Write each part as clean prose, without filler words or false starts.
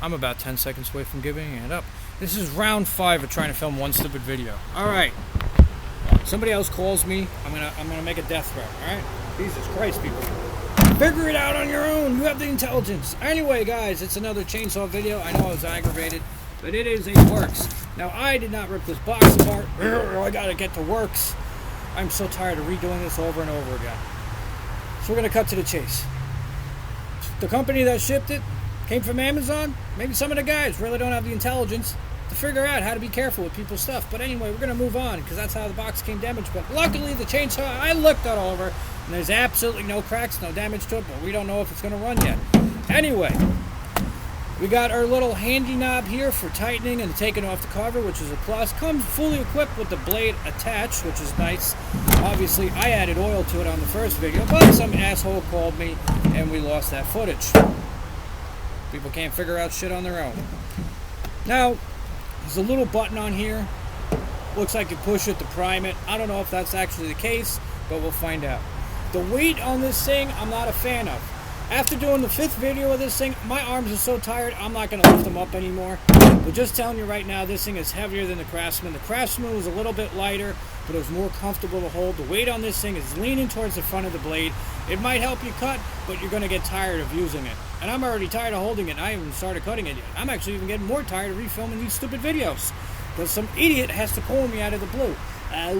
I'm about 10 seconds away from giving it up. This is round 5 of trying to film one stupid video. Alright. Somebody else calls me, I'm gonna make a death threat, alright? Jesus Christ, people. Figure it out on your own. You have the intelligence. Anyway, guys, it's another chainsaw video. I know I was aggravated, but it is a Worx. Now, I did not rip this box apart. I gotta get to Worx. I'm so tired of redoing this over and over again. So we're gonna cut to the chase. The company that shipped it came from Amazon. Maybe some of the guys really don't have the intelligence to figure out how to be careful with people's stuff. But anyway, we're going to move on because that's how the box came damaged. But luckily, the chainsaw, I looked it over, and there's absolutely no cracks, no damage to it, but we don't know if it's going to run yet. Anyway, we got our little handy knob here for tightening and taking off the cover, which is a plus. Comes fully equipped with the blade attached, which is nice. Obviously, I added oil to it on the first video, but some asshole called me, and we lost that footage. People can't figure out shit on their own. Now, there's a little button on here. Looks like you push it to prime it. I don't know if that's actually the case, but we'll find out. The weight on this thing, I'm not a fan of. After doing the 5th video of this thing, my arms are so tired, I'm not going to lift them up anymore. But just telling you right now, this thing is heavier than the Craftsman. The Craftsman was a little bit lighter, but it was more comfortable to hold. The weight on this thing is leaning towards the front of the blade. It might help you cut, but you're going to get tired of using it. And I'm already tired of holding it, and I haven't even started cutting it yet. I'm actually even getting more tired of refilming these stupid videos. Because some idiot has to call me out of the blue.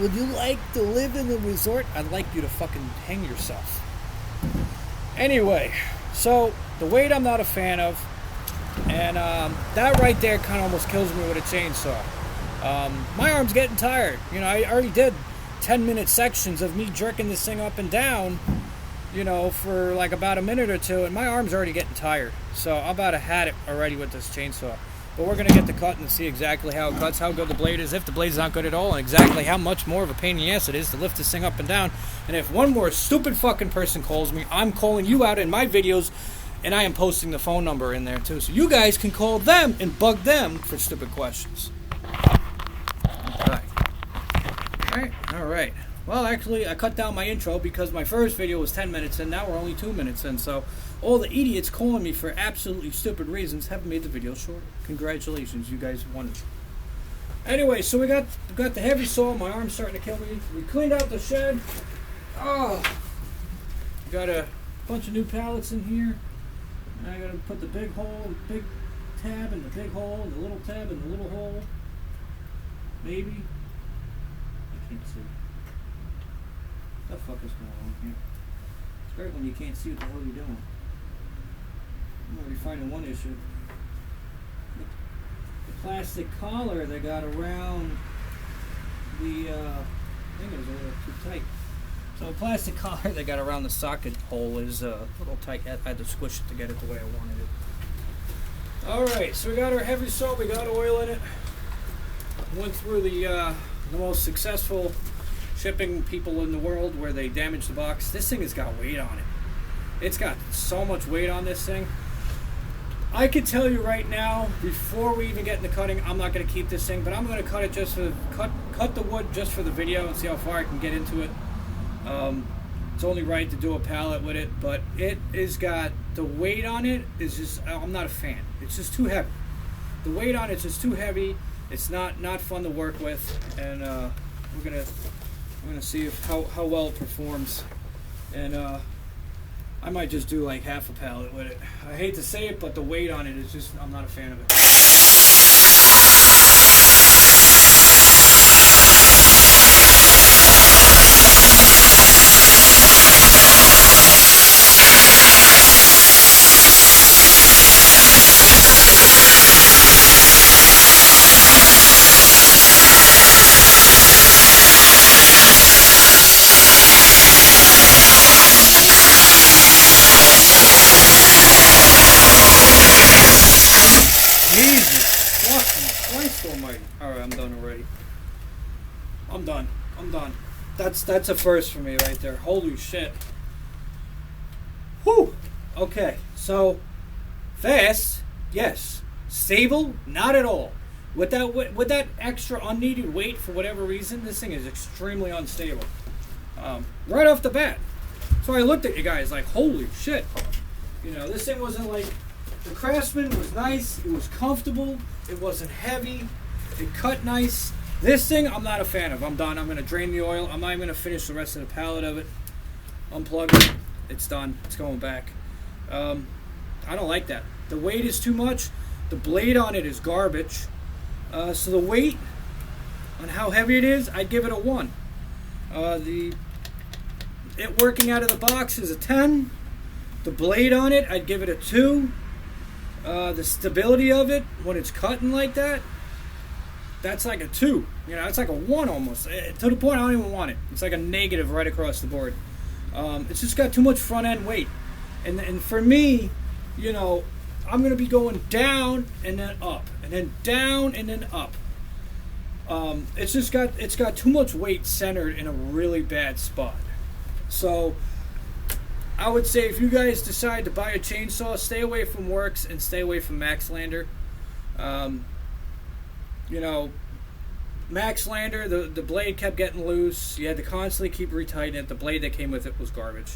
Would you like to live in a resort? I'd like you to fucking hang yourself. Anyway, so the weight I'm not a fan of. And that right there kind of almost kills me with a chainsaw. My arm's getting tired. You know, I already did 10-minute sections of me jerking this thing up and down, you know, for like about a minute or two, and my arm's already getting tired. So I'm about to had it already with this chainsaw. But we're going to get to cutting and see exactly how it cuts, how good the blade is, if the blade's not good at all, and exactly how much more of a pain in the ass it is to lift this thing up and down. And if one more stupid fucking person calls me, I'm calling you out in my videos, and I am posting the phone number in there too, so you guys can call them and bug them for stupid questions. Alright. Well, actually, I cut down my intro because my first video was 10 minutes and now we're only 2 minutes in, so all the idiots calling me for absolutely stupid reasons have made the video shorter. Congratulations, you guys won it. Anyway, so we got the heavy saw. My arm's starting to kill me. We cleaned out the shed. Oh, got a bunch of new pallets in here. And I gotta put the big hole, big tab in the big hole, and the little tab in the little hole. Maybe. I can't see. What the fuck is going on here? It's great when you can't see what the hell you're doing. I'm already finding one issue. The plastic collar they got around the thing is a little too tight. So the plastic collar they got around the socket hole is a little tight. I had to squish it to get it the way I wanted it. Alright, so we got our heavy saw, we got oil in it. Went through the most successful shipping people in the world where they damaged the box. This thing has got weight on it. It's got so much weight on this thing. I can tell you right now, before we even get into cutting, I'm not going to keep this thing, but I'm going to cut it just for cut the wood just for the video and see how far I can get into it. It's only right to do a pallet with it, but it is got the weight on it is just, I'm not a fan. It's just too heavy. The weight on it's just too heavy. It's not fun to work with, and we're gonna see how well it performs, and I might just do like half a pallet with it. I hate to say it, but the weight on it is just, I'm not a fan of it. Alright, I'm done already. I'm done. That's a first for me right there. Holy shit. Whew. Okay, so fast, yes. Stable, not at all. With that extra unneeded weight for whatever reason, this thing is extremely unstable. Right off the bat. So I looked at you guys like, holy shit. You know, this thing wasn't like the Craftsman was nice. It was comfortable. It wasn't heavy. It cut nice. This thing, I'm not a fan of. I'm done. I'm going to drain the oil. I'm not even going to finish the rest of the pallet of it. Unplug it. It's done. It's going back. I don't like that. The weight is too much. The blade on it is garbage. So the weight on how heavy it is, I'd give it a 1. It working out of the box is a 10. The blade on it, I'd give it a 2. The stability of it, when it's cutting like that, that's like a 2. You know, it's like a 1 almost. To the point I don't even want it. It's like a negative right across the board. It's just got too much front end weight. And for me, you know, I'm going to be going down and then up. And then down and then up. It's got too much weight centered in a really bad spot. So I would say if you guys decide to buy a chainsaw, stay away from Worx and stay away from Maxlander. You know, Maxlander, the blade kept getting loose. You had to constantly keep retightening it. The blade that came with it was garbage.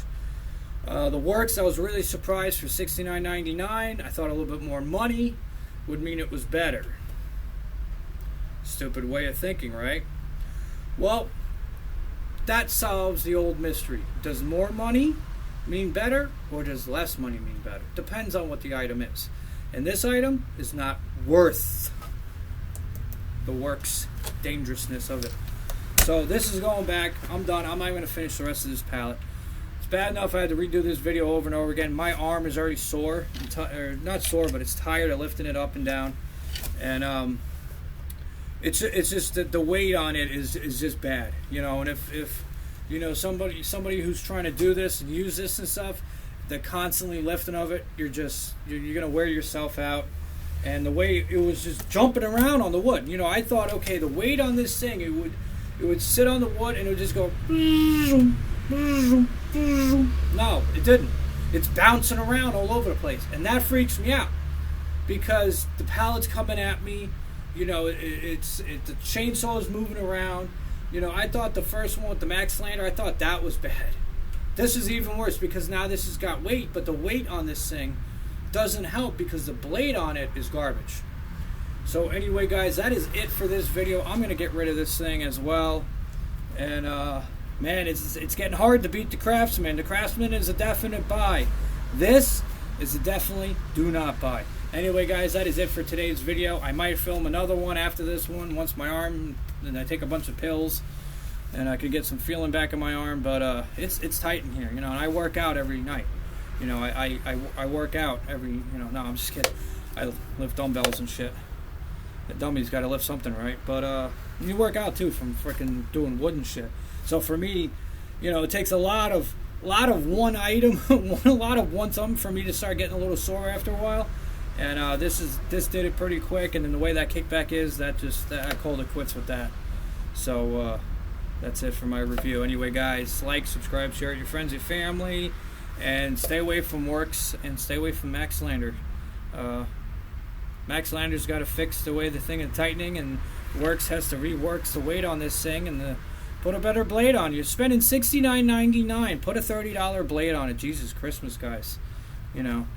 The Worx, I was really surprised for $69.99. I thought a little bit more money would mean it was better. Stupid way of thinking, right? Well, that solves the old mystery. Does more money mean better, or does less money mean better? Depends on what the item is. And this item is not worth the Worx dangerousness of it. So this is going back. I'm done. I'm not going to finish the rest of this pallet. It's bad enough I had to redo this video over and over again. My arm is already sore. Or not sore, but it's tired of lifting it up and down. And it's just that the weight on it is just bad, you know. And if you know somebody who's trying to do this and use this and stuff, the constantly lifting of it, you're gonna wear yourself out. And the way it was just jumping around on the wood, you know, I thought, okay, the weight on this thing, it would sit on the wood and it would just go. No, it didn't. It's bouncing around all over the place, and that freaks me out because the pallet's coming at me. You know, the chainsaw is moving around. You know, I thought the first one with the Maxlander, I thought that was bad. This is even worse because now this has got weight, but the weight on this thing doesn't help because the blade on it is garbage. So anyway, guys, that is it for this video. I'm going to get rid of this thing as well. And, man, it's getting hard to beat the Craftsman. The Craftsman is a definite buy. This is a definitely do not buy. Anyway, guys, that is it for today's video. I might film another one after this one once my arm, and I take a bunch of pills, and I could get some feeling back in my arm. But it's tight in here, you know. And I work out every night. You know, I work out every, you know. No, I'm just kidding. I lift dumbbells and shit. The dummy's got to lift something, right? But you work out too from freaking doing wood and shit. So for me, you know, it takes a lot of one item, a lot of one something for me to start getting a little sore after a while. And this did it pretty quick, and then the way that kickback is, I called it quits with that. So that's it for my review. Anyway, guys, like, subscribe, share it with your friends, your family, and stay away from Worx and stay away from Maxlander. Maxlander's got to fix the way the thing is tightening, and Worx has to rework the weight on this thing and put a better blade on. You're spending $69.99. Put a $30 blade on it. Jesus Christmas, guys. You know.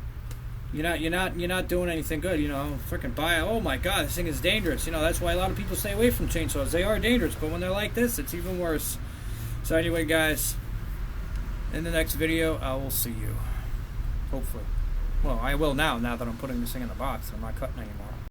You're not doing anything good, you know. Freaking buy it. Oh my God, this thing is dangerous. You know, that's why a lot of people stay away from chainsaws. They are dangerous, but when they're like this, it's even worse. So anyway, guys, in the next video, I will see you. Hopefully. Well, I will now that I'm putting this thing in the box. I'm not cutting anymore.